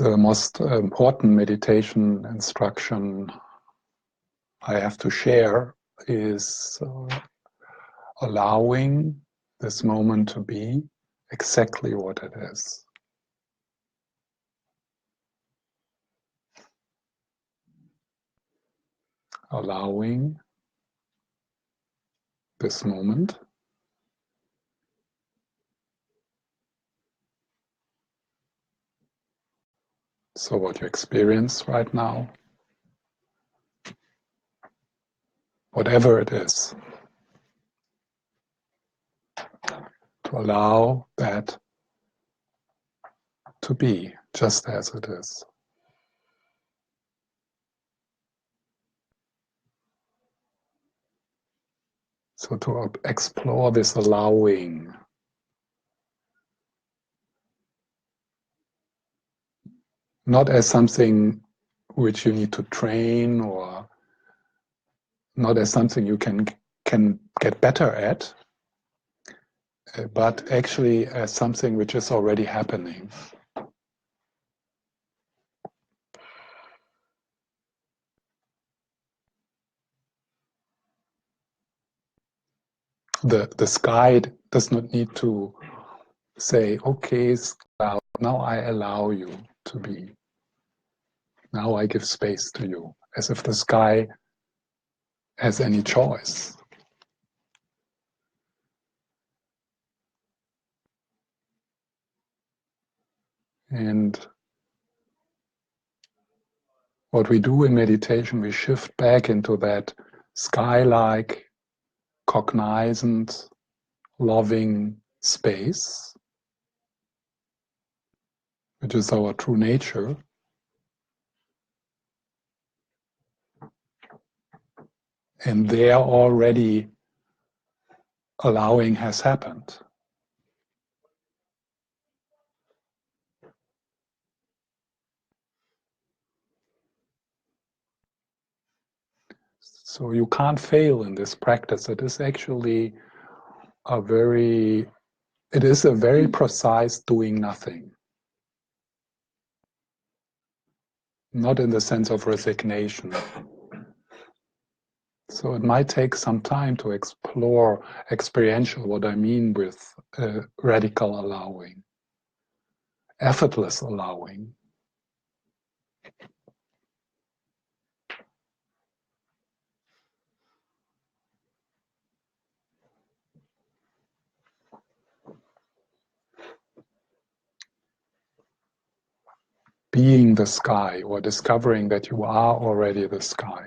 The most important meditation instruction I have to share is allowing this moment to be exactly what it is. Allowing this moment so what you experience right now, whatever it is, to allow that to be just as it is. So to explore this allowing, not as something which you need to train, or not as something you can get better at, but actually as something which is already happening. The sky does not need to say, okay, now I allow you to be. Now I give space to you, as if the sky has any choice. And what we do in meditation, we shift back into that sky-like, cognizant, loving space, which is our true nature. And there already allowing has happened. So you can't fail in this practice. It is actually a very precise doing nothing. Not in the sense of resignation. So it might take some time to explore experiential what I mean with radical allowing, effortless allowing. Being the sky, or discovering that you are already the sky.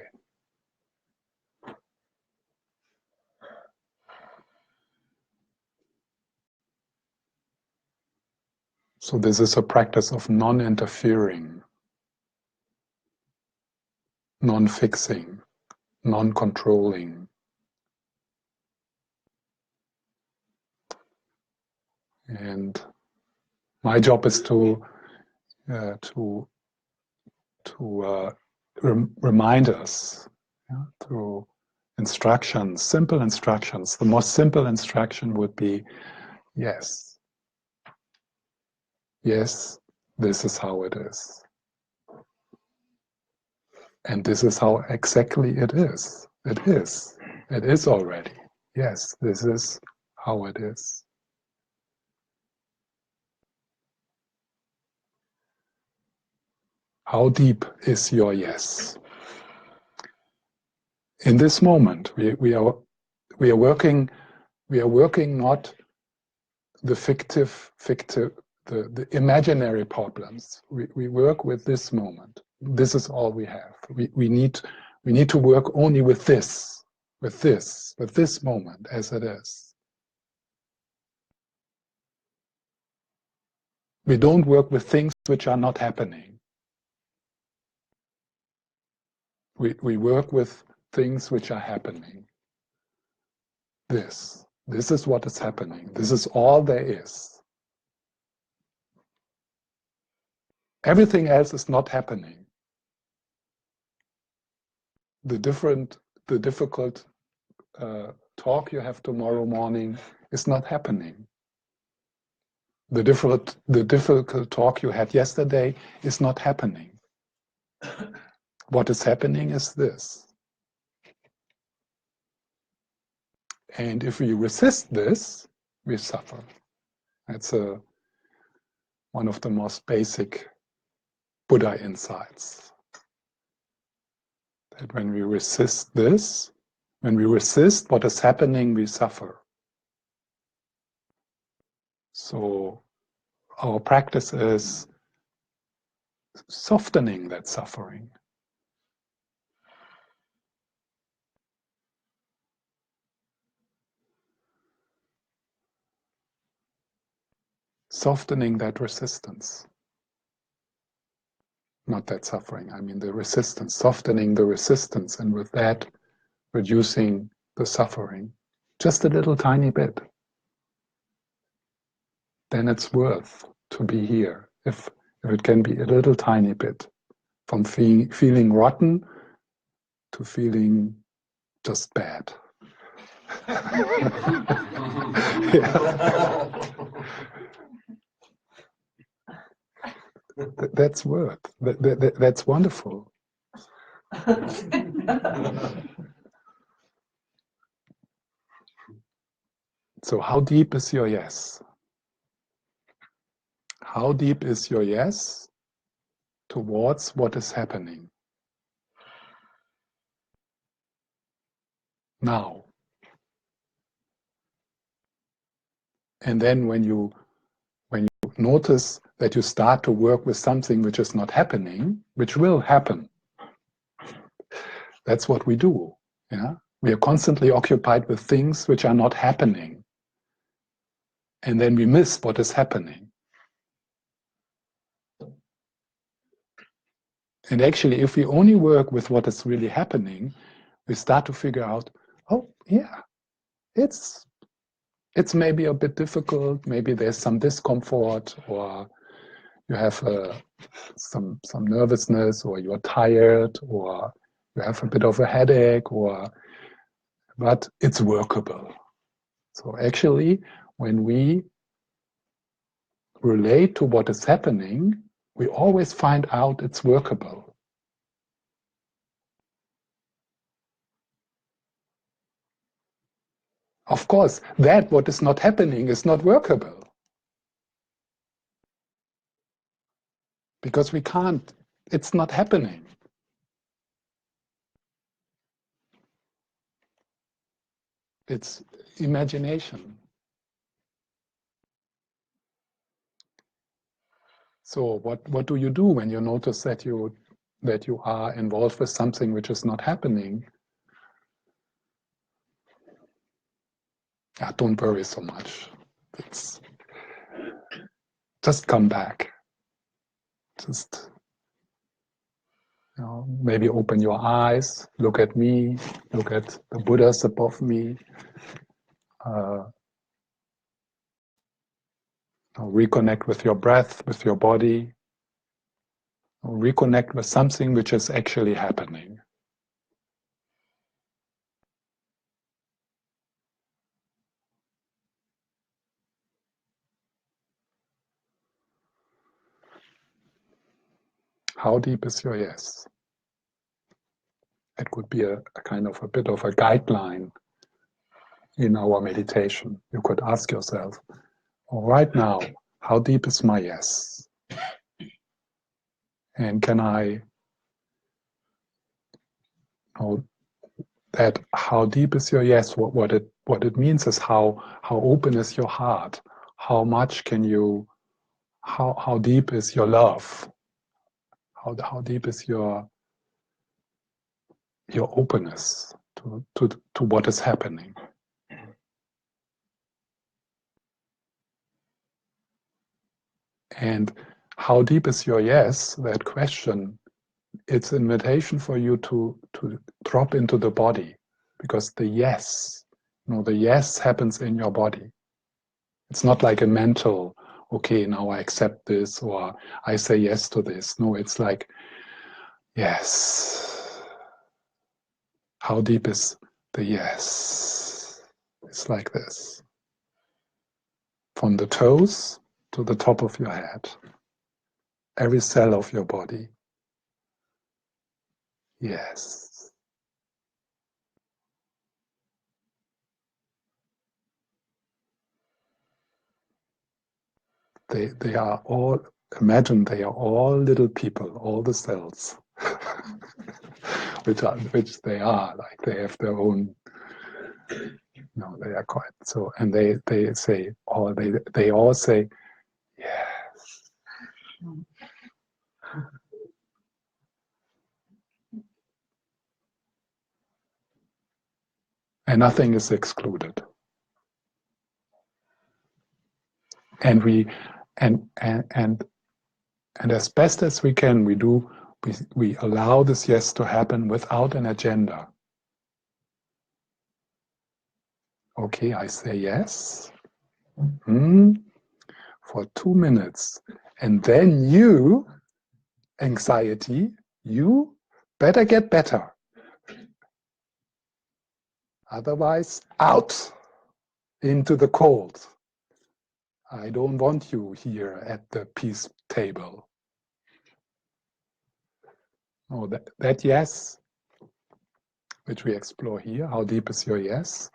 So this is a practice of non-interfering, non-fixing, non-controlling. And my job is to remind us, through instructions, simple instructions. The most simple instruction would be, yes, yes, this is how it is. And this is how exactly it is. It is. It is already. Yes, this is how it is. How deep is your yes? In this moment, we are working not the fictive, the imaginary problems. We work with this moment. This is all we have. We need to work only with this moment as it is. We don't work with things which are not happening. We work with things which are happening. This is what is happening. This is all there is. Everything else is not happening. The difficult talk you have tomorrow morning is not happening. the difficult talk you had yesterday is not happening. What is happening is this. And if we resist this, we suffer. That's one of the most basic Buddha insights. That when we resist this, when we resist what is happening, we suffer. So our practice is softening that suffering. Softening that resistance. Not that suffering, I mean the resistance, softening the resistance, and with that, reducing the suffering. Just a little tiny bit. Then it's worth to be here. If it can be a little tiny bit. From feeling rotten to feeling just bad. That's worth. That's wonderful. So how deep is your yes? How deep is your yes towards what is happening now? And then when you notice that you start to work with something which is not happening, which will happen, that's what we do. Yeah? We are constantly occupied with things which are not happening. And then we miss what is happening. And actually, if we only work with what is really happening, we start to figure out, oh yeah, it's maybe a bit difficult, maybe there's some discomfort, or you have some nervousness, or you're tired, or you have a bit of a headache, but it's workable. So actually, when we relate to what is happening, we always find out it's workable. Of course, that what is not happening is not workable. Because we can't, it's not happening. It's imagination. So what do you do when you notice that you are involved with something which is not happening? Yeah, don't worry so much. Just come back. Just maybe open your eyes, look at me, look at the Buddhas above me. Reconnect with your breath, with your body. Reconnect with something which is actually happening. How deep is your yes? It could be a kind of a bit of a guideline in our meditation. You could ask yourself, right now, how deep is my yes? And can I, that how deep is your yes? What it means is how open is your heart? How much can you, how deep is your love? How deep is your openness to what is happening? And how deep is your yes? That question, it's an invitation for you to drop into the body, because the yes, the yes happens in your body. It's not like a mental, okay, now I accept this, or I say yes to this. No, it's like, yes. How deep is the yes? It's like this. From the toes to the top of your head, every cell of your body. Yes. They are all, imagine they are all little people, all the cells, which they are, like they have their own, no, they are quite so, and they say, or they all say, yes. And nothing is excluded. And we, and as best as we can, we allow this yes to happen without an agenda. Okay, I say yes for 2 minutes. And then you, anxiety, you better get better. Otherwise, out into the cold. I don't want you here at the peace table. Oh, that yes, which we explore here, how deep is your yes,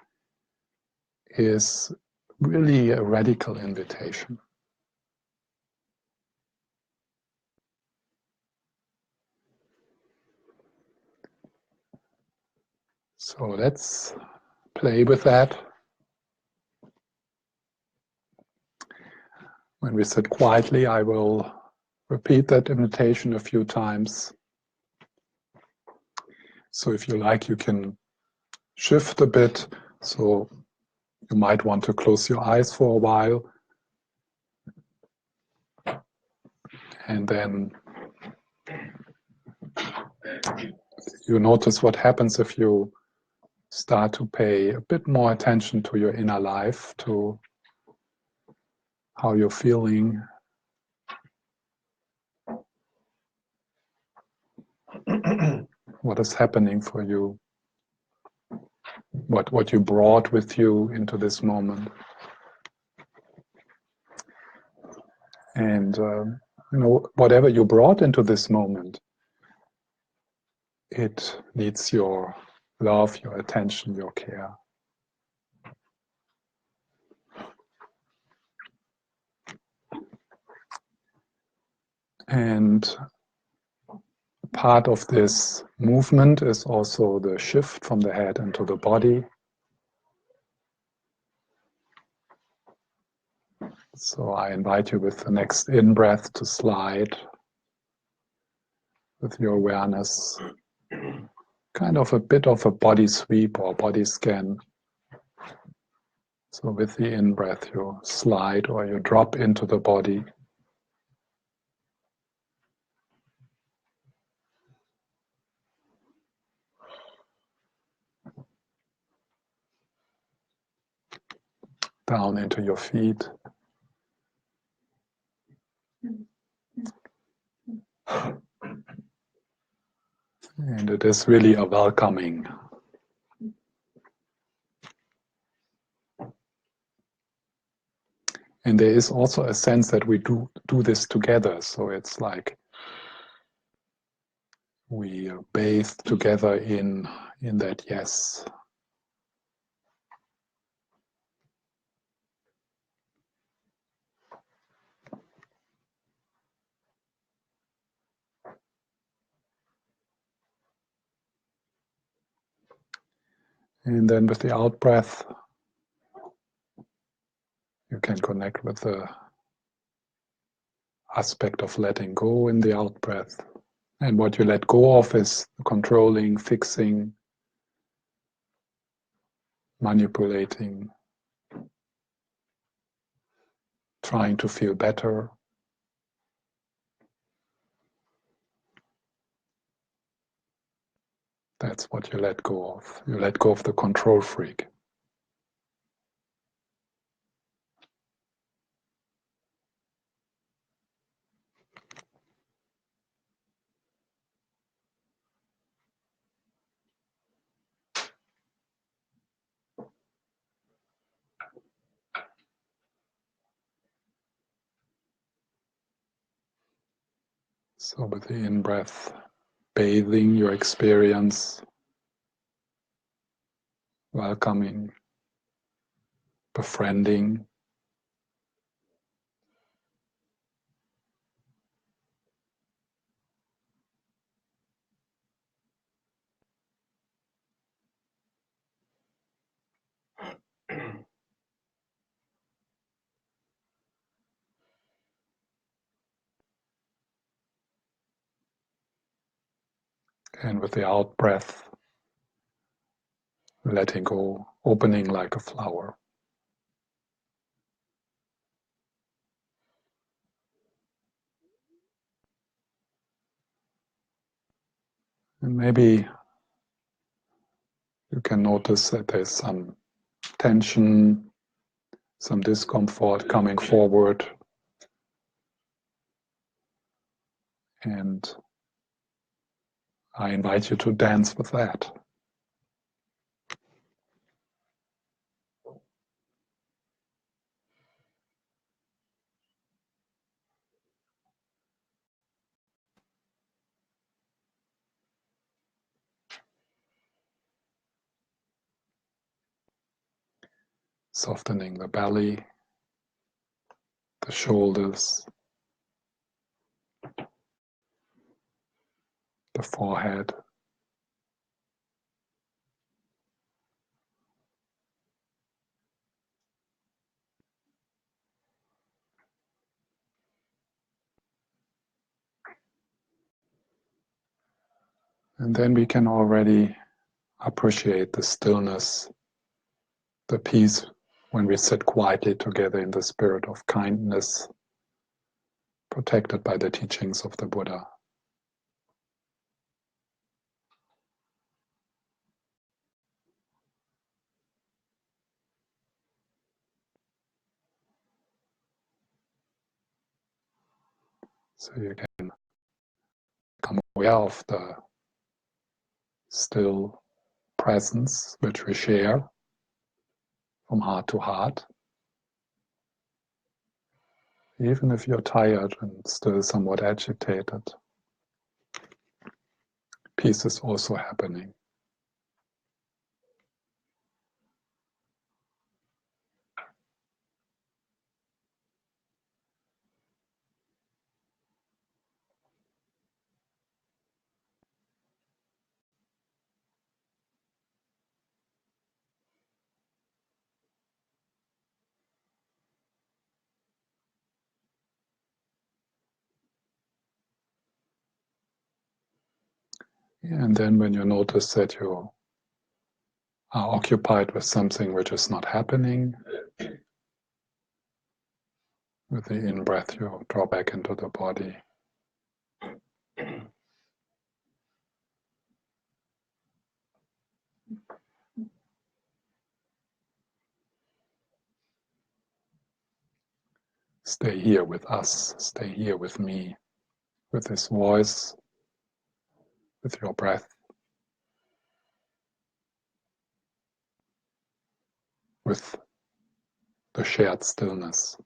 is really a radical invitation. So let's play with that. When we sit quietly, I will repeat that invitation a few times. So if you like, you can shift a bit. So you might want to close your eyes for a while. And then you notice what happens if you start to pay a bit more attention to your inner life, to how you're feeling. What is happening for you? What you brought with you into this moment. And whatever you brought into this moment, it needs your love, your attention, your care. And part of this movement is also the shift from the head into the body. So I invite you with the next in-breath to slide with your awareness, kind of a bit of a body sweep or body scan. So with the in-breath you slide or you drop into the body. Down into your feet. And it is really a welcoming. And there is also a sense that we do this together. So it's like we bathe together in that yes. And then with the out breath, you can connect with the aspect of letting go in the out breath. And what you let go of is controlling, fixing, manipulating, trying to feel better. That's what you let go of. You let go of the control freak. So with the in-breath, bathing your experience, welcoming, befriending, and with the out-breath, letting go, opening like a flower. And maybe you can notice that there's some tension, some discomfort coming forward, and I invite you to dance with that. Softening the belly, the shoulders, the forehead. And then we can already appreciate the stillness, the peace when we sit quietly together in the spirit of kindness, protected by the teachings of the Buddha. So you can become aware of the still presence which we share from heart to heart. Even if you're tired and still somewhat agitated, peace is also happening. And then when you notice that you are occupied with something which is not happening, with the in-breath you draw back into the body. Stay here with us, stay here with me, with this voice, with your breath, with the shared stillness.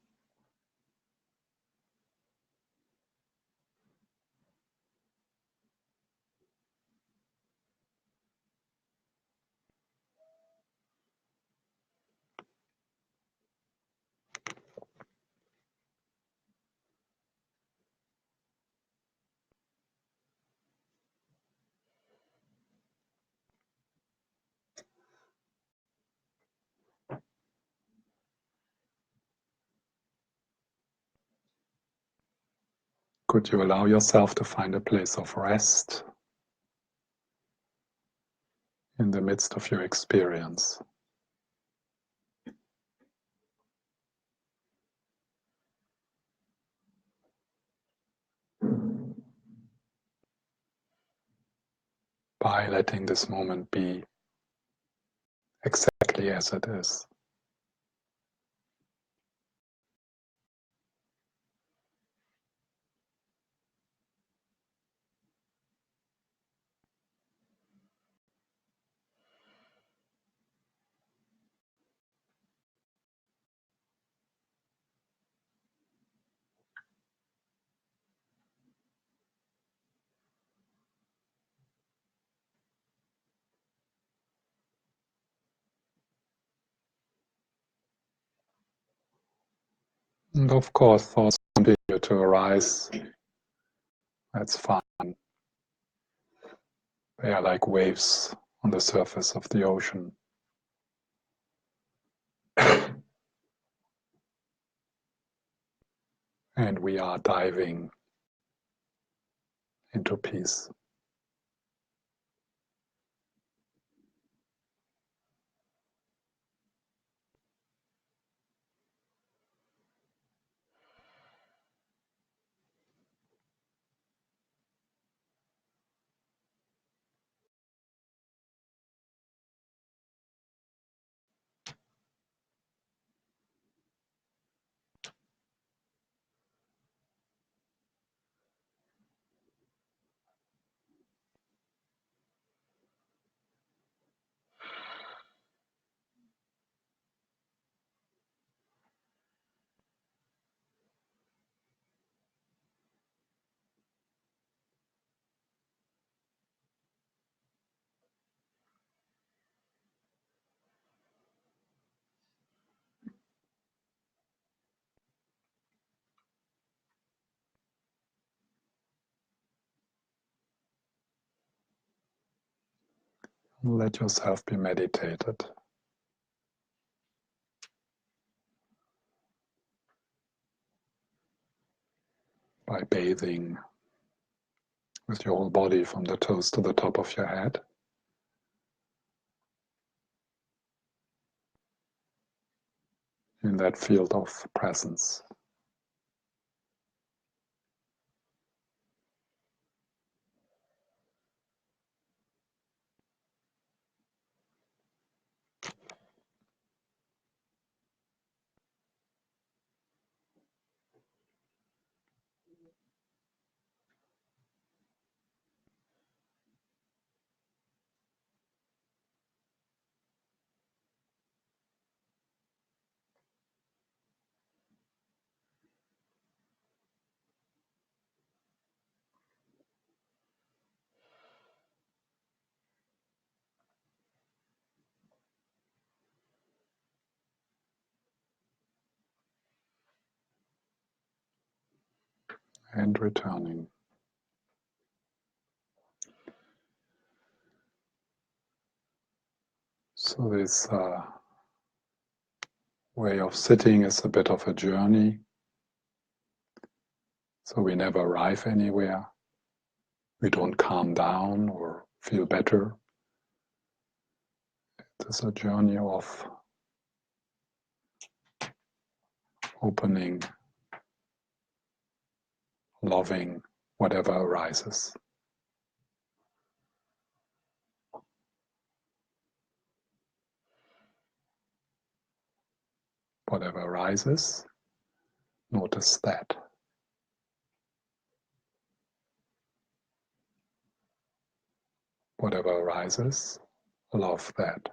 Could you allow yourself to find a place of rest in the midst of your experience? By letting this moment be exactly as it is. And of course, thoughts continue to arise. That's fine. They are like waves on the surface of the ocean. And we are diving into peace. Let yourself be meditated by bathing with your whole body from the toes to the top of your head. In that field of presence. And returning. So this way of sitting is a bit of a journey. So we never arrive anywhere. We don't calm down or feel better. It is a journey of opening, loving whatever arises. Whatever arises, notice that. Whatever arises, love that.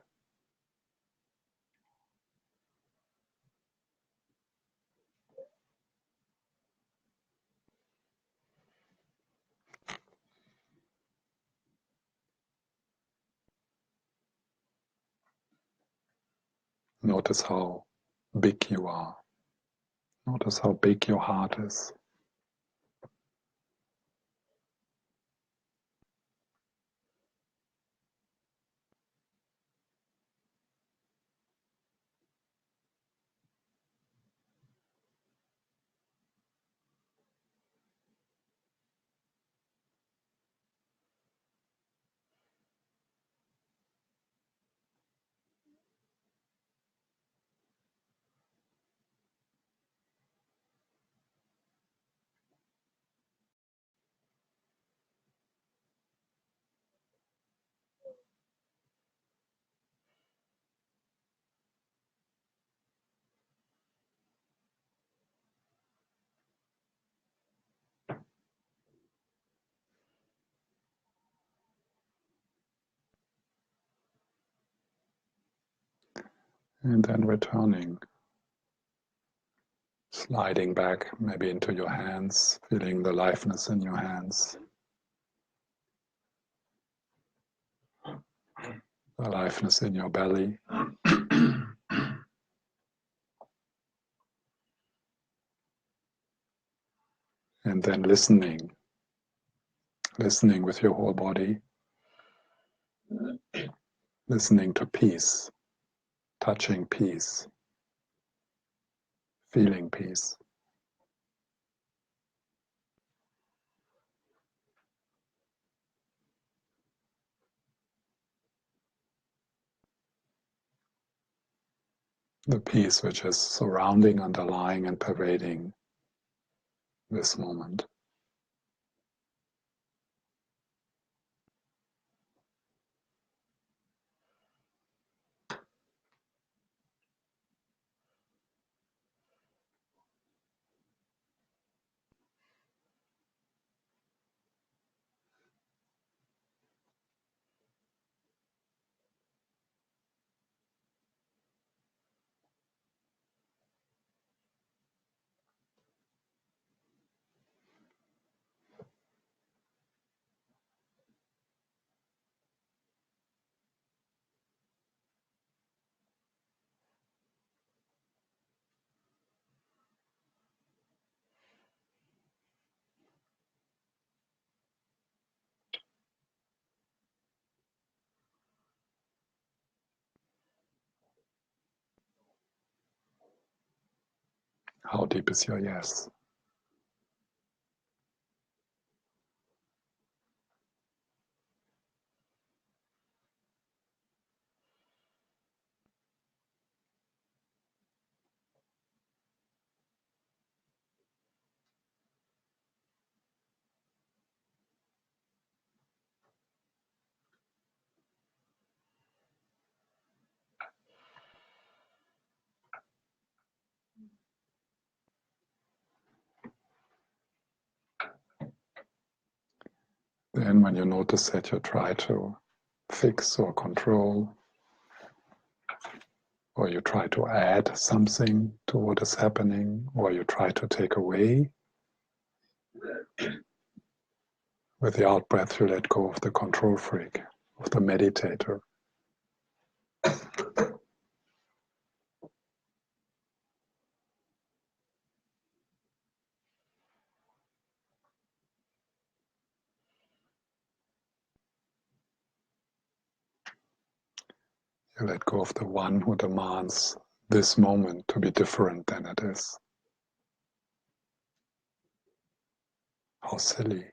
Notice how big you are. Notice how big your heart is. And then returning, sliding back maybe into your hands, feeling the lightness in your hands, the lightness in your belly. And then listening with your whole body, listening to peace, touching peace, feeling peace. The peace which is surrounding, underlying, and pervading this moment. How deep is your yes? Then when you notice that you try to fix or control, or you try to add something to what is happening, or you try to take away, with the out breath you let go of the control freak, of the meditator. You let go of the one who demands this moment to be different than it is. How silly.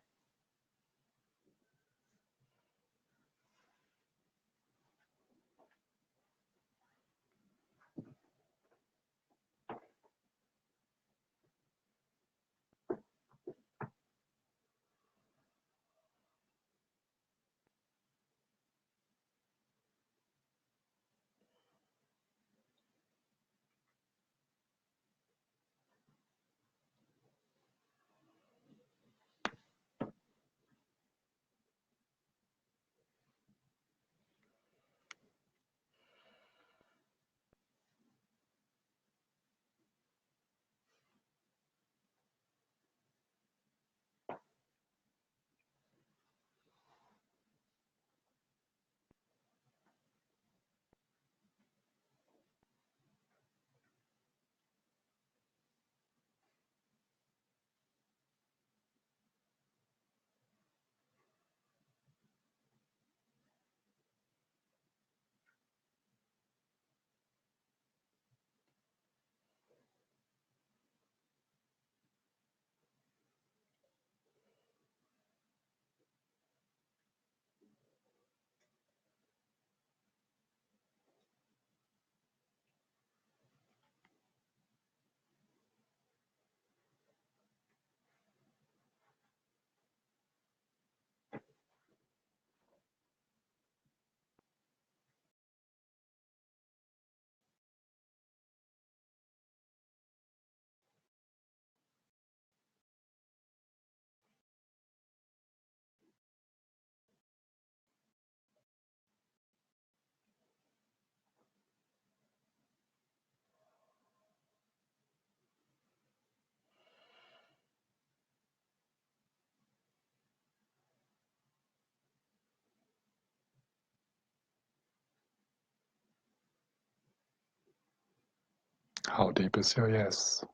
How deep is your yes?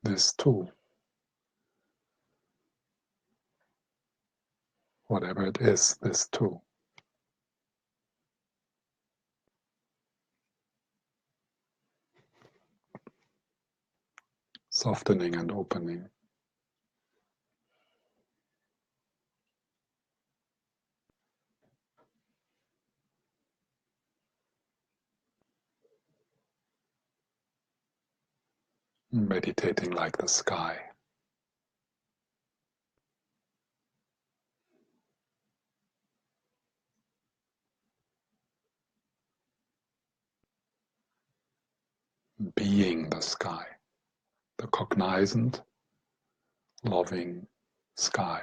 this too. Whatever it is, this too. Softening and opening. Meditating like the sky. Being the sky. The cognizant, loving sky.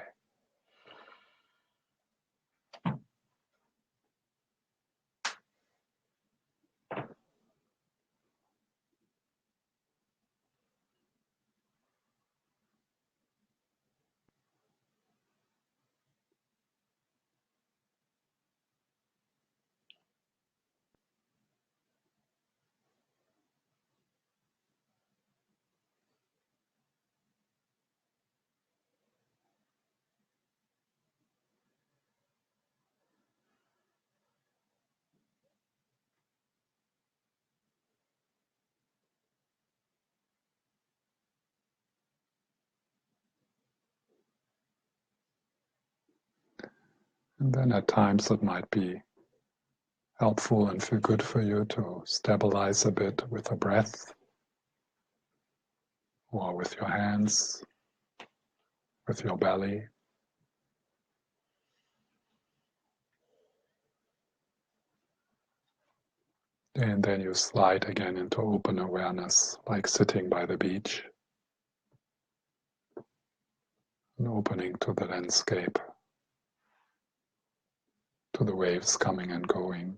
And then at times it might be helpful and feel good for you to stabilize a bit with a breath or with your hands, with your belly. And then you slide again into open awareness, like sitting by the beach, and opening to the landscape, to the waves coming and going.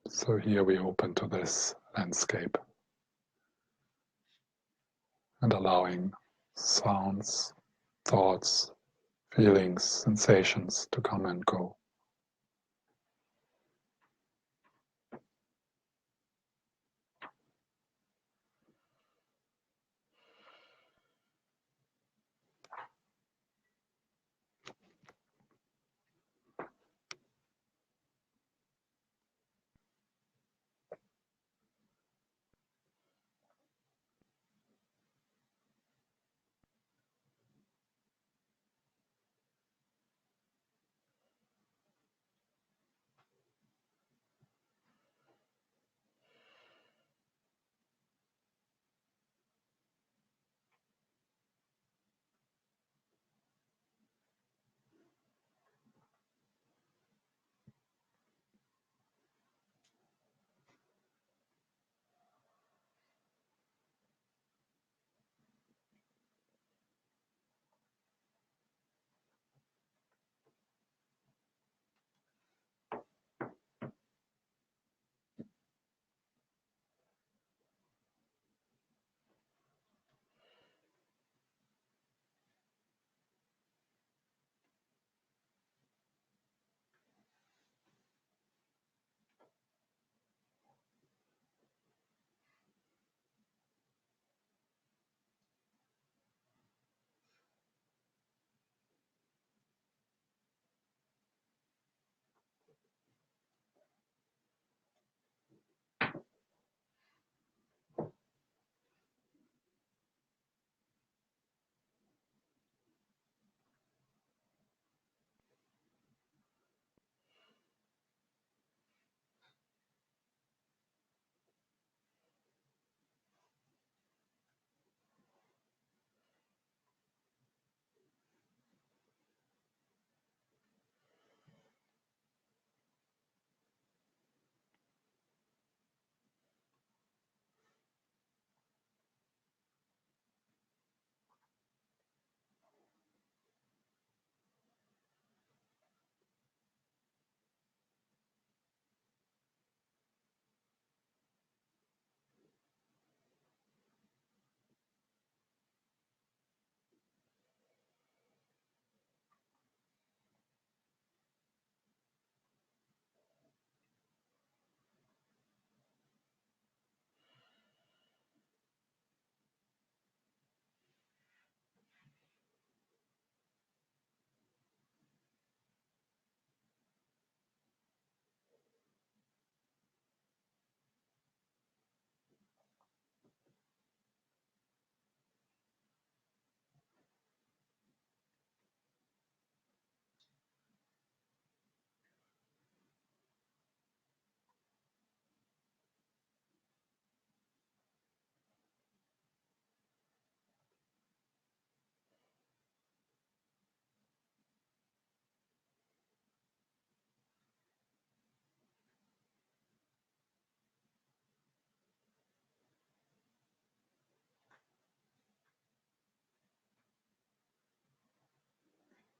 So here we open to this landscape and allowing sounds, thoughts, feelings, sensations to come and go.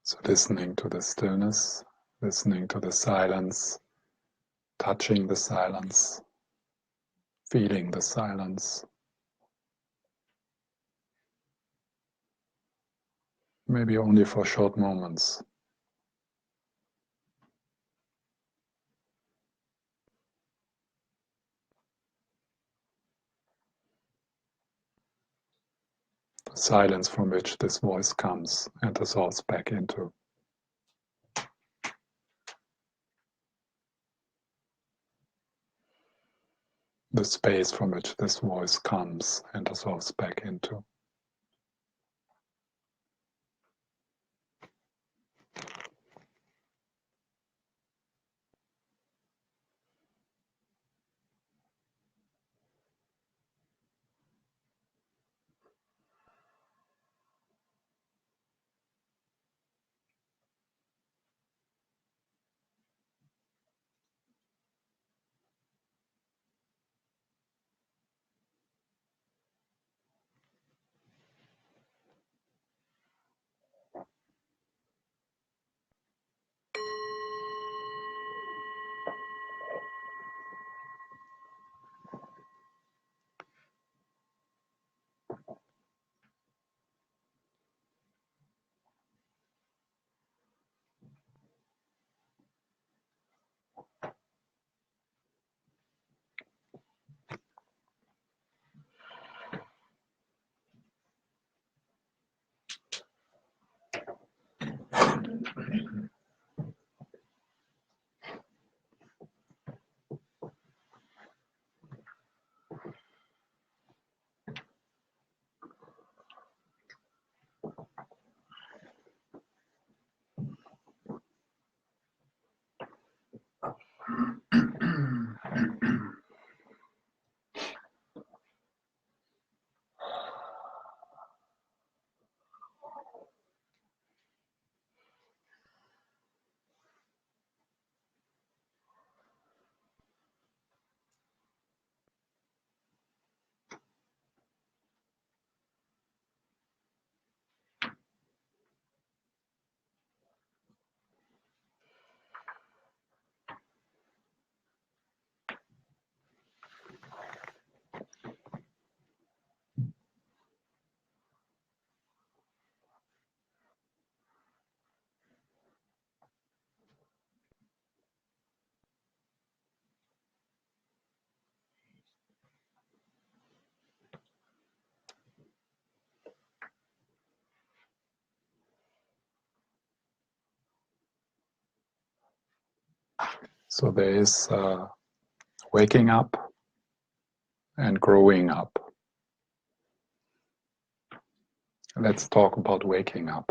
So listening to the stillness, listening to the silence, touching the silence, feeling the silence. Maybe only for short moments. The silence from which this voice comes and dissolves back into. The space from which this voice comes and dissolves back into. So there is waking up and growing up. Let's talk about waking up.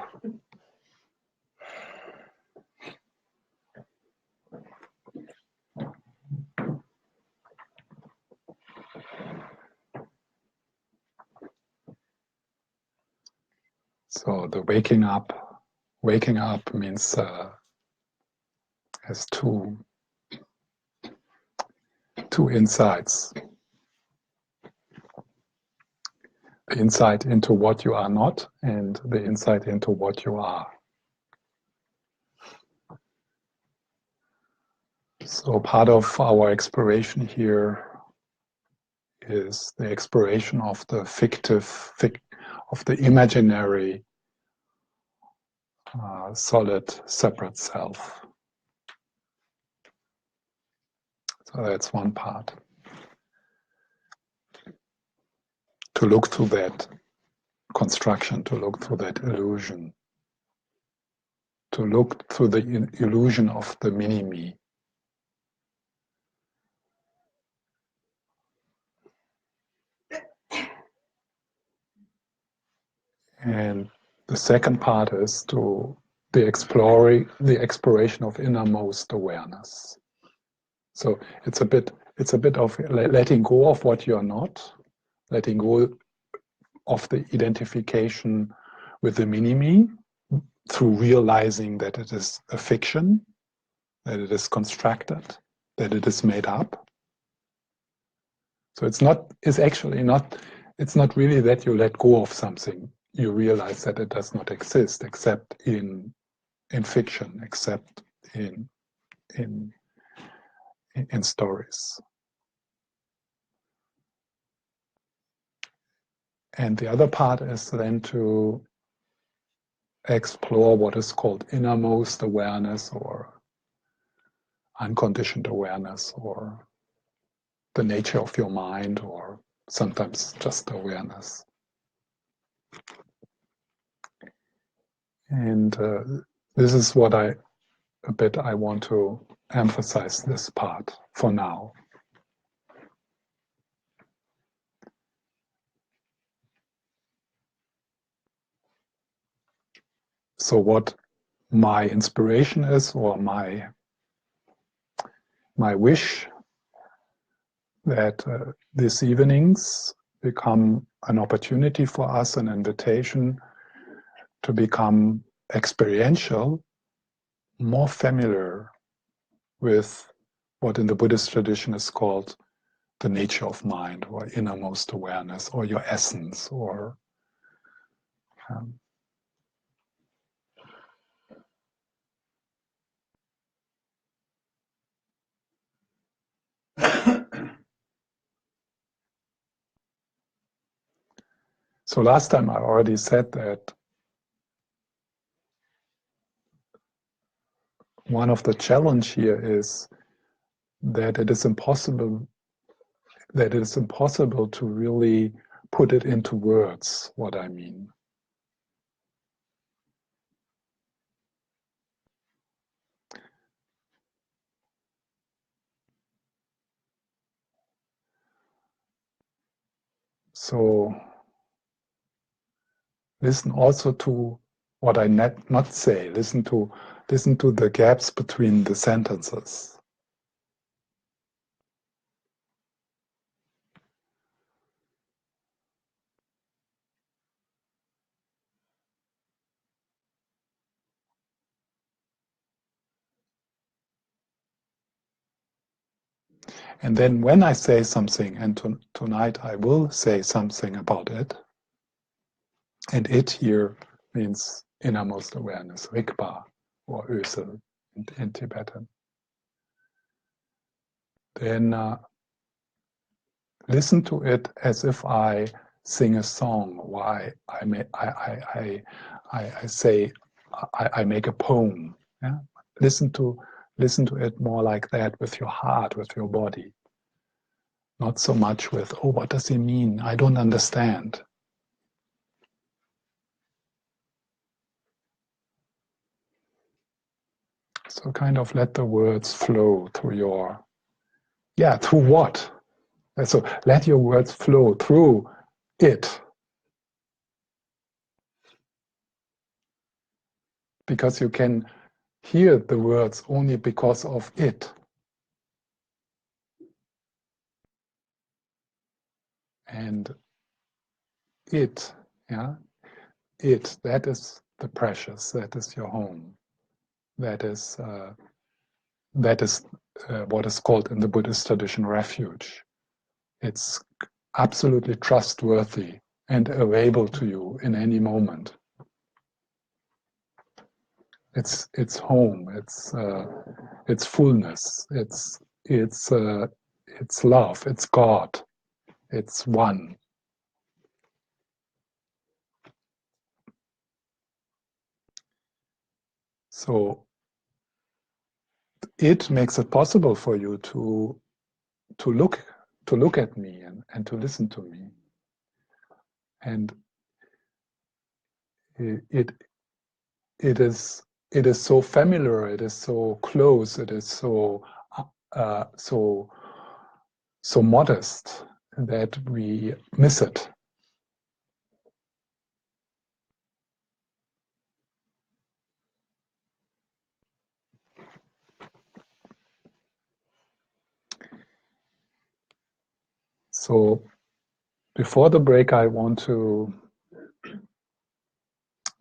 So the waking up means has two insights. The insight into what you are not and the insight into what you are. So part of our exploration here is the exploration of the of the imaginary, solid, separate self. So that's one part. To look through that construction, to look through that illusion, to look through the illusion of the mini-me. And the second part is to the exploration of innermost awareness. So it's a bit of letting go of what you're not, letting go of the identification with the mini-me through realizing that it is a fiction, that it is constructed, that it is made up. So it's not really that you let go of something. You realize that it does not exist except in in fiction, except in in stories. And the other part is then to explore what is called innermost awareness, or unconditioned awareness, or the nature of your mind, or sometimes just awareness. And this is what I want to emphasize this part for now. So what my inspiration is, or my wish, that these evenings become an opportunity for us, an invitation to become experiential, more familiar with what in the Buddhist tradition is called the nature of mind, or innermost awareness, or your essence, or so last time I already said that one of the challenge here is that it is impossible to really put it into words what I mean. So listen also to what I not say. Listen to the gaps between the sentences. And then when I say something, and tonight I will say something about it, and it here means innermost awareness, Rigpa, or Ösel in Tibetan. Then listen to it as if I sing a song, or I say, I make a poem. Yeah? Listen to it more like that, with your heart, with your body. Not so much with, oh, what does he mean? I don't understand. So kind of let the words flow through your, through what? So let your words flow through it. Because you can hear the words only because of it. And it, that is the precious, that is your home. That is what is called in the Buddhist tradition refuge. It's absolutely trustworthy and available to you in any moment. It's home. It's fullness. It's love. It's God. It's one. So it makes it possible for you to look at me and to listen to me. And it is so familiar, it is so close, it is so modest that we miss it. So before the break, I want to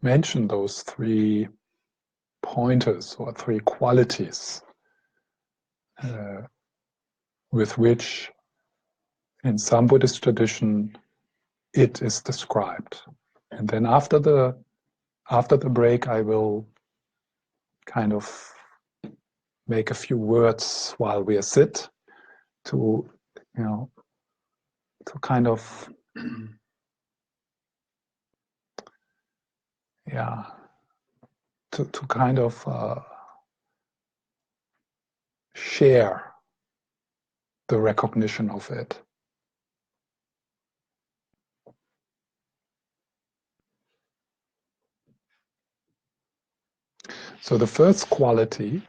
mention those 3 pointers, or 3 qualities with which in some Buddhist tradition it is described. And then after the break, I will kind of make a few words while we sit to, to kind of, yeah, to kind of share the recognition of it. So the first quality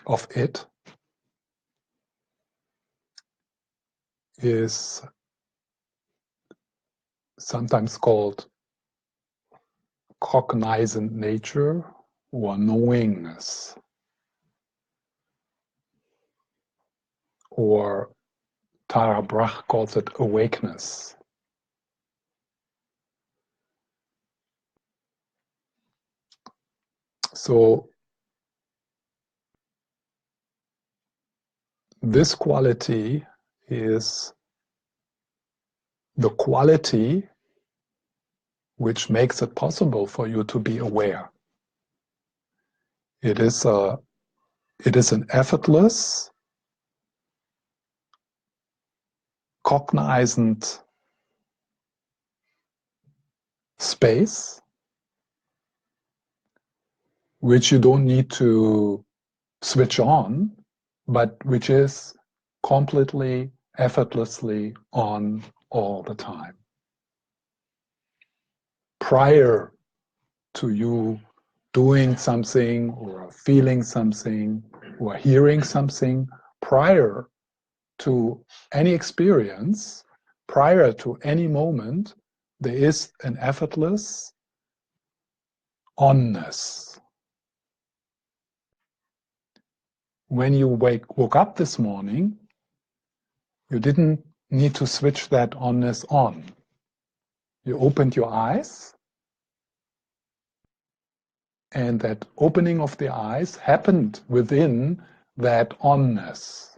of it is sometimes called cognizant nature or knowingness, or Tara Brach calls it awakeness. So this quality is the quality which makes it possible for you to be aware. It is an effortless, cognizant space which you don't need to switch on, but which is completely, effortlessly on all the time. Prior to you doing something or feeling something or hearing something, prior to any experience, prior to any moment, there is an effortless onness. When you woke up this morning, you didn't need to switch that onness on. You opened your eyes, and that opening of the eyes happened within that onness.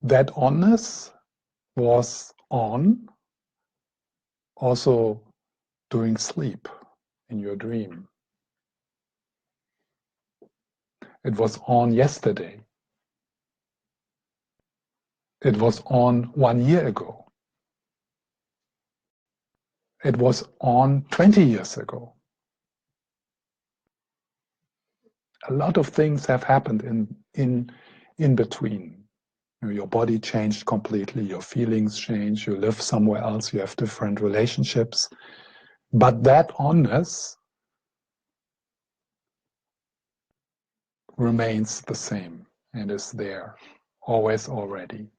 That onness was on also during sleep, in your dream. It was on yesterday. It was on 1 year ago. It was on 20 years ago. A lot of things have happened in between. Your body changed completely, your feelings changed, you live somewhere else, you have different relationships. But that onness remains the same and is there, always, already.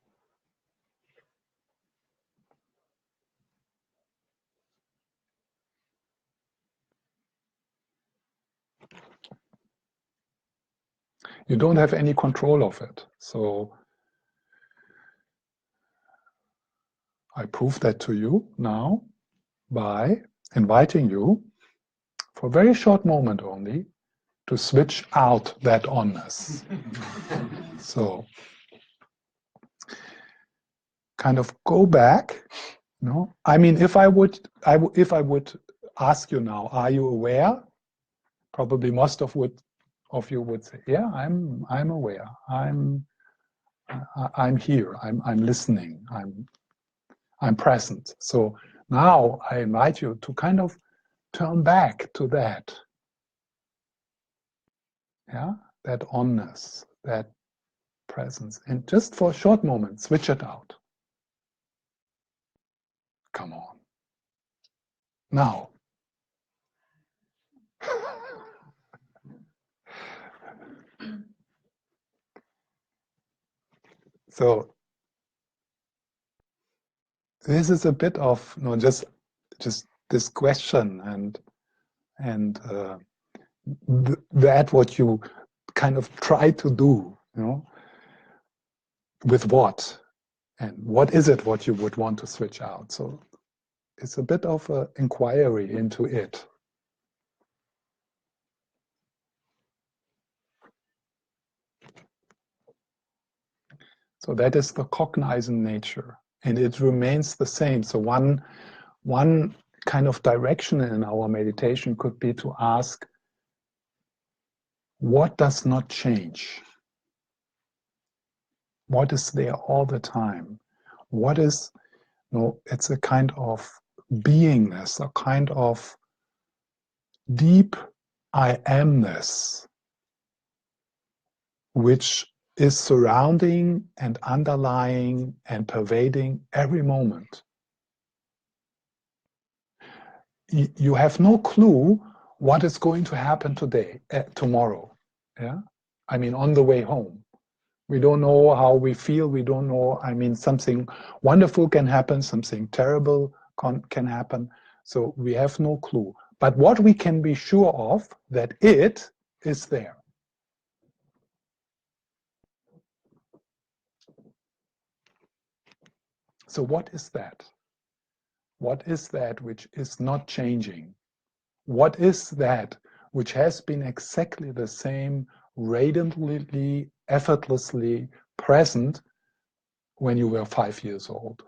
You don't have any control of it. So I prove that to you now by inviting you for a very short moment only to switch out that onness. So kind of go back. I mean, if I would ask you now, are you aware? Probably most of you would say, yeah, I'm aware. I'm here. I'm listening. I'm present. So now I invite you to kind of turn back to that. Yeah, that onness, that presence, and just for a short moment, switch it out. Come on. Now. So this is a bit of just this question and that what you kind of try to do, with what, and what is it what you would want to switch out. So it's a bit of an inquiry into it. So So that is the cognizant nature, and it remains the same. So one kind of direction in our meditation could be to ask, what does not change? What is there all the time? What is, it's a kind of beingness, a kind of deep I amness, which is surrounding and underlying and pervading every moment. You have no clue what is going to happen today, tomorrow. Yeah, I mean, on the way home, we don't know how we feel. We don't know. I mean, something wonderful can happen, something terrible can happen. So we have no clue. But what we can be sure of, that it is there. So what is that? What is that which is not changing? What is that which has been exactly the same, radiantly, effortlessly present when you were 5 years old?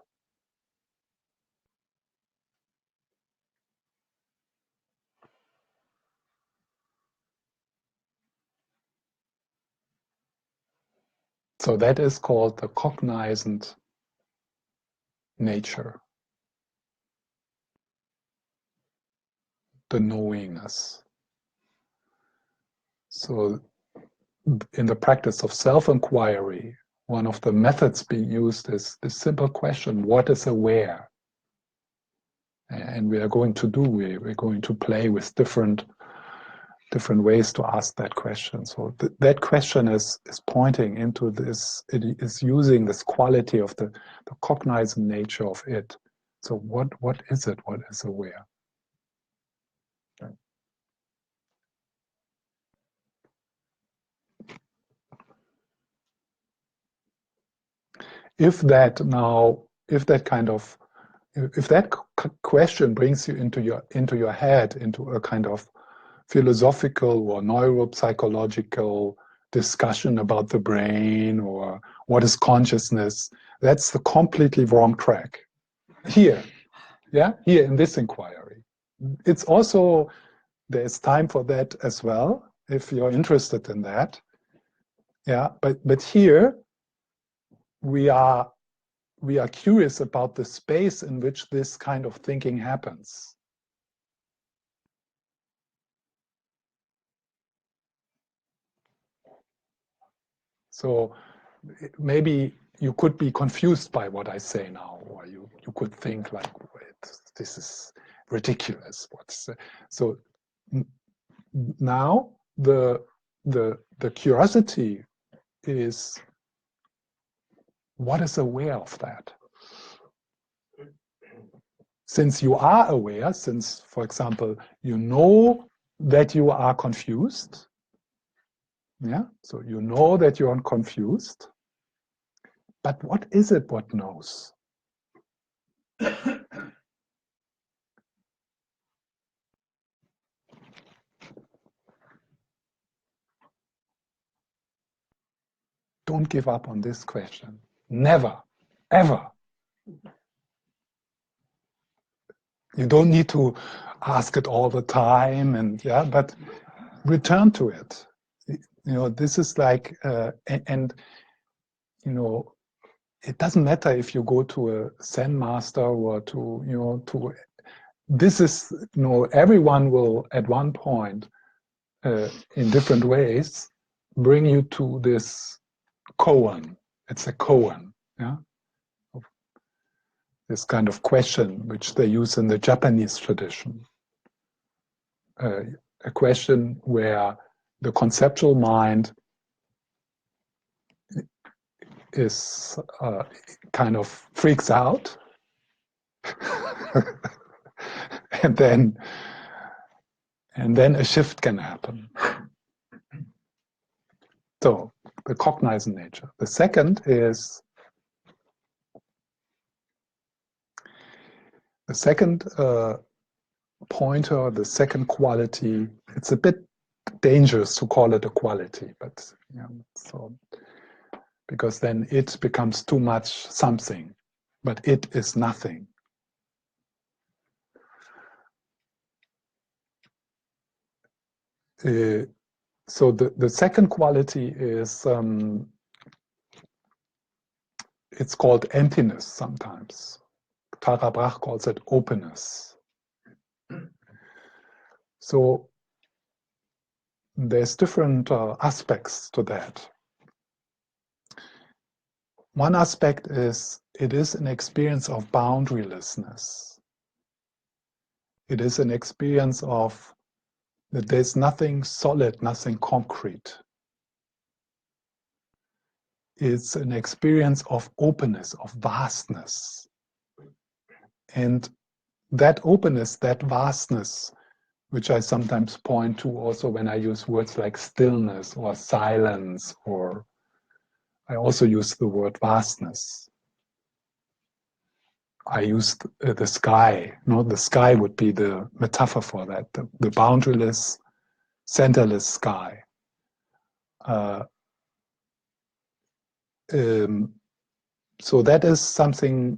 So that is called the cognizant nature, the knowingness. So in the practice of self-inquiry, one of the methods being used is this simple question, what is aware? And we are going to we're going to play with different ways to ask that question. So that question is pointing into this, it is using this quality of the cognizant nature of it. So what is it? What is aware? If that question brings you into your head, into a kind of philosophical or neuropsychological discussion about the brain or what is consciousness, that's the completely wrong track. Here in this inquiry. It's also, there's time for that as well, if you're interested in that. Yeah, but here we are curious about the space in which this kind of thinking happens. So maybe you could be confused by what I say now, or you could think like, wait, this is ridiculous. So now the curiosity is, what is aware of that? Since you are aware, since, for example, you know that you are confused, yeah, so you know that you are confused, but what is it what knows? Don't give up on this question. Never, ever. You don't need to ask it all the time, and yeah, but return to it. This is like, and it doesn't matter if you go to a Zen master or to this is, everyone will at one point, in different ways, bring you to this koan. It's a koan, yeah. This kind of question which they use in the Japanese tradition. A question where the conceptual mind is kind of freaks out and then a shift can happen. So the cognizant nature. The second is the second pointer, the second quality. It's a bit dangerous to call it a quality, but so because then it becomes too much something, but it is nothing. So the second quality is, it's called emptiness sometimes. Tara Brach calls it openness. So there's different aspects to that. One aspect is, it is an experience of boundarylessness. It is an experience of that there's nothing solid, nothing concrete. It's an experience of openness, of vastness. And that openness, that vastness, which I sometimes point to also when I use words like stillness or silence, or I also use the word vastness. I use the sky. No, the sky would be the metaphor for that, the boundaryless, centerless sky. So that is something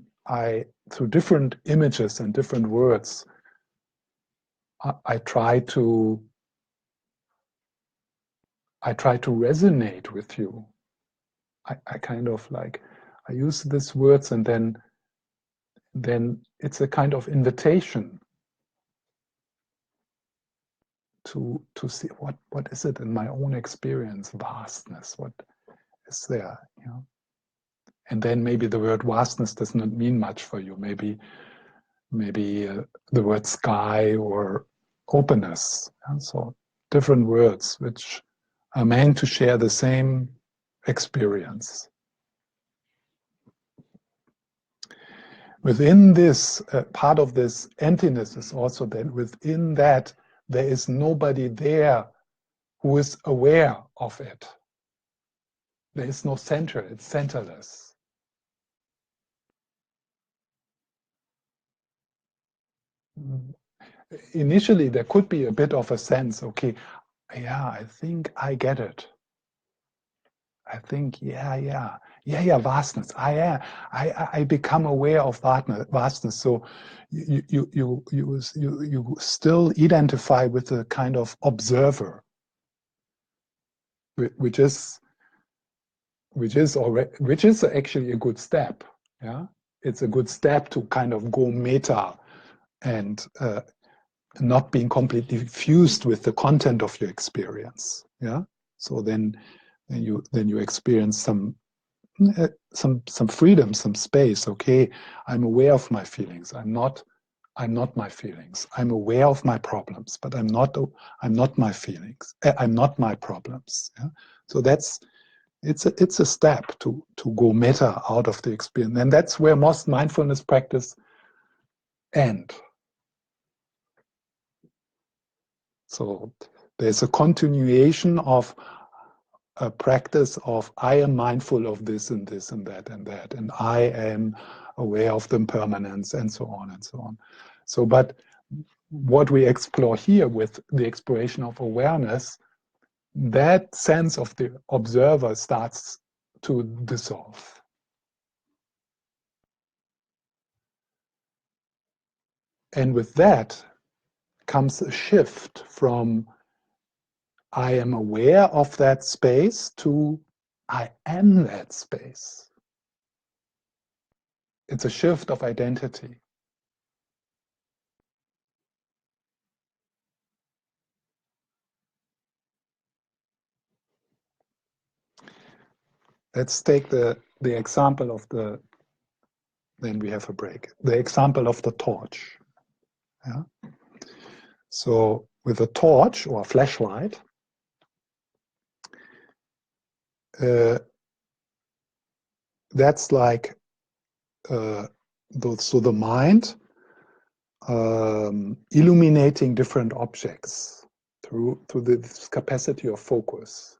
through different images and different words, I try to resonate with you. I kind of like, I use these words, and then it's a kind of invitation to see what is it in my own experience, vastness, what is there, you know? And then maybe the word vastness does not mean much for you. Maybe the word sky or openness. And so different words which are meant to share the same experience. Within this, part of this emptiness is also that within that there is nobody there who is aware of it. There is no center, it's centerless. Initially, there could be a bit of a sense, okay, yeah, I think I get it. I think, yeah, vastness. I become aware of vastness. So you still identify with a kind of observer, which is actually a good step. Yeah, it's a good step to kind of go meta and not being completely fused with the content of your experience. Yeah, so then you experience some freedom, some space. Okay, I'm aware of my feelings. I'm not my feelings. I'm aware of my problems, but I'm not my feelings. I'm not my problems. Yeah? So it's a step to go meta out of the experience, and that's where most mindfulness practice end. So there's a continuation of a practice of I am mindful of this and this and that, and I am aware of the impermanence, and so on and so on. So, but what we explore here with the exploration of awareness, that sense of the observer starts to dissolve. And with that comes a shift from I am aware of that space to I am that space. It's a shift of identity. Let's take the example of then we have a break. The example of the torch. Yeah? So with a torch or a flashlight, that's like, so the mind illuminating different objects through this capacity of focus.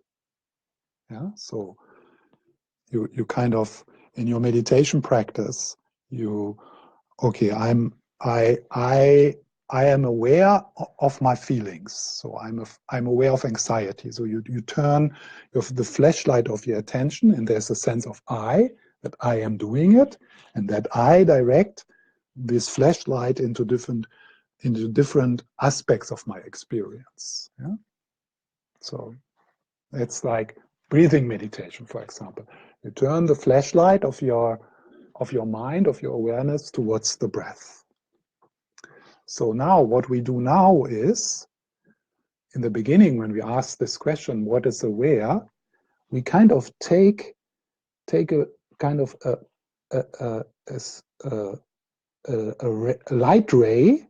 Yeah, so you kind of, in your meditation practice, I I am aware of my feelings. So I'm aware of anxiety. So you turn the flashlight of your attention, and there's a sense of I, that I am doing it, and that I direct this flashlight into different aspects of my experience. Yeah? So it's like breathing meditation, for example. You turn the flashlight of your mind, of your awareness towards the breath. So now what we do now is, in the beginning, when we ask this question, what is aware, we kind of take a kind of a light ray.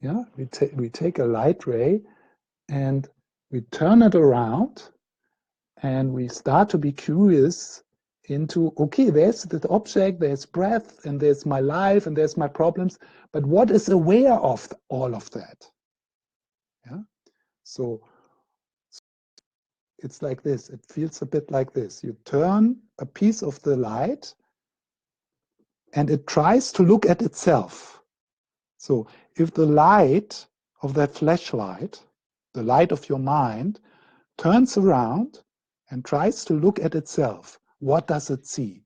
Yeah, we take a light ray and we turn it around, and we start to be curious into, okay, there's the object, there's breath, and there's my life, and there's my problems, but what is aware of all of that? Yeah. So it's like this. It feels a bit like this. You turn a piece of the light, and it tries to look at itself. So if the light of that flashlight, the light of your mind, turns around and tries to look at itself, what does it see?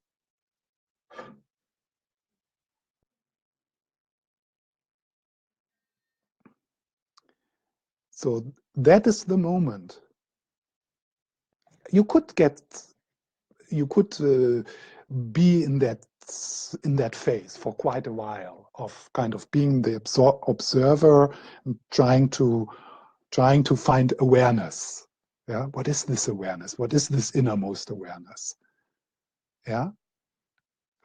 So that is the moment. You could be in that phase for quite a while of kind of being the observer, trying to find awareness. Yeah, what is this awareness? What is this innermost awareness? Yeah,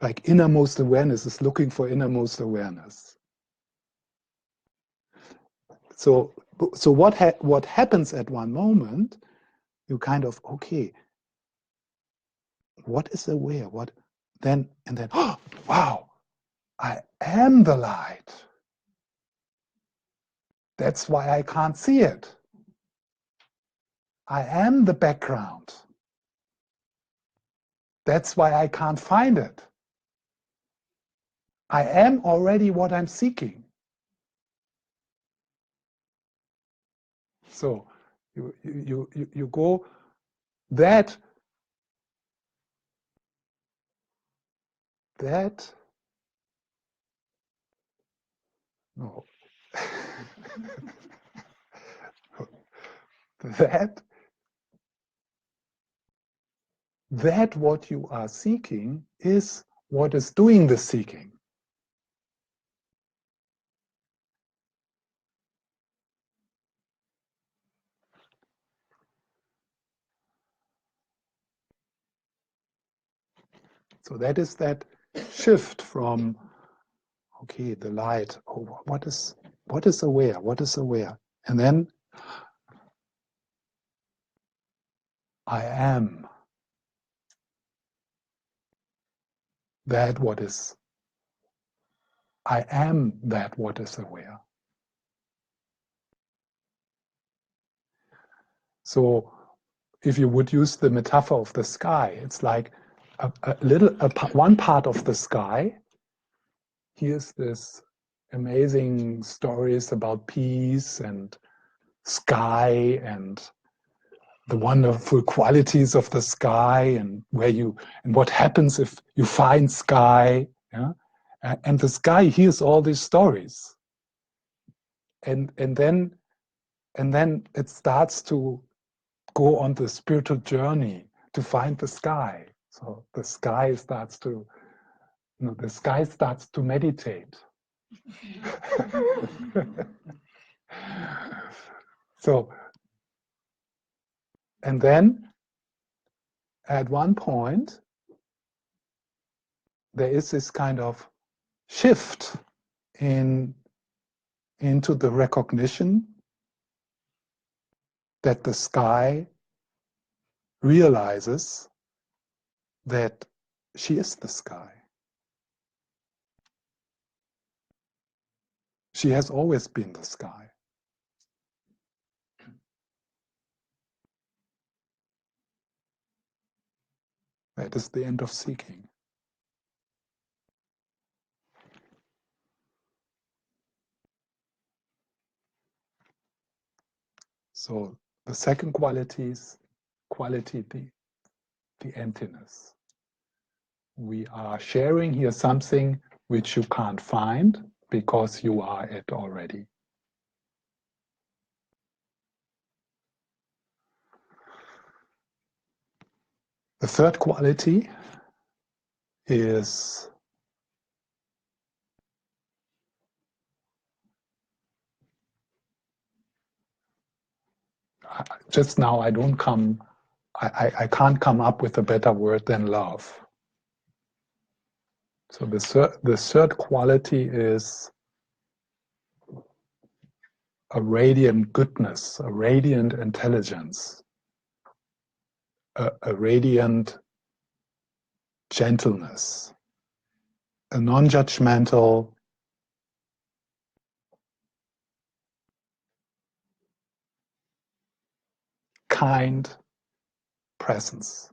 like innermost awareness is looking for innermost awareness. So what happens at one moment? You kind of, okay, what is aware? What then? And then, oh, wow, I am the light. That's why I can't see it. I am the background. That's why I can't find it. I am already what I'm seeking. So you go that no that what you are seeking is what is doing the seeking. So that is that shift from, okay, the light, oh, what is aware? What is aware? And then I am that what is. I am that what is aware. So if you would use the metaphor of the sky, it's like one part of the sky. Here's this amazing stories about peace and sky and the wonderful qualities of the sky, and what happens if you find sky. Yeah? And the sky hears all these stories, and then it starts to go on the spiritual journey to find the sky. So the sky starts to meditate. So, and then at one point there is this kind of shift into the recognition that the sky realizes that she is the sky. She has always been the sky. That is the end of seeking. So the second quality, the emptiness. We are sharing here something which you can't find because you are it already. The third quality is just now I can't come up with a better word than love. So the third quality is a radiant goodness, a radiant intelligence, a radiant gentleness, a non-judgmental, kind presence.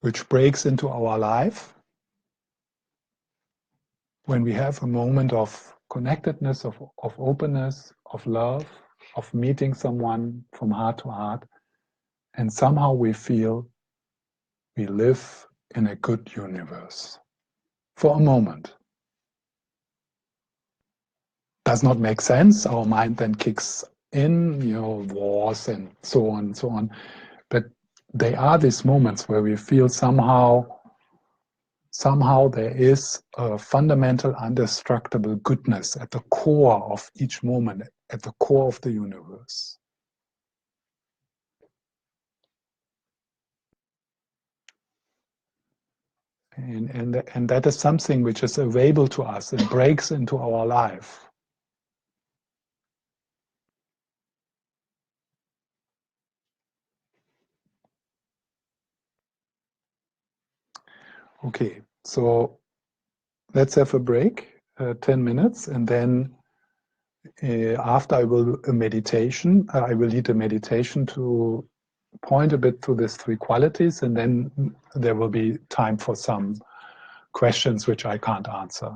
Which breaks into our life when we have a moment of connectedness, of openness, of love, of meeting someone from heart to heart, and somehow we feel we live in a good universe for a moment. Does not make sense. Our mind then kicks in, wars and so on and so on. But they are these moments where we feel somehow there is a fundamental, indestructible goodness at the core of each moment, at the core of the universe. And that is something which is available to us. It breaks into our life. Okay, so let's have a break, 10 minutes, and then after I will lead a meditation to point a bit to these three qualities, and then there will be time for some questions which I can't answer.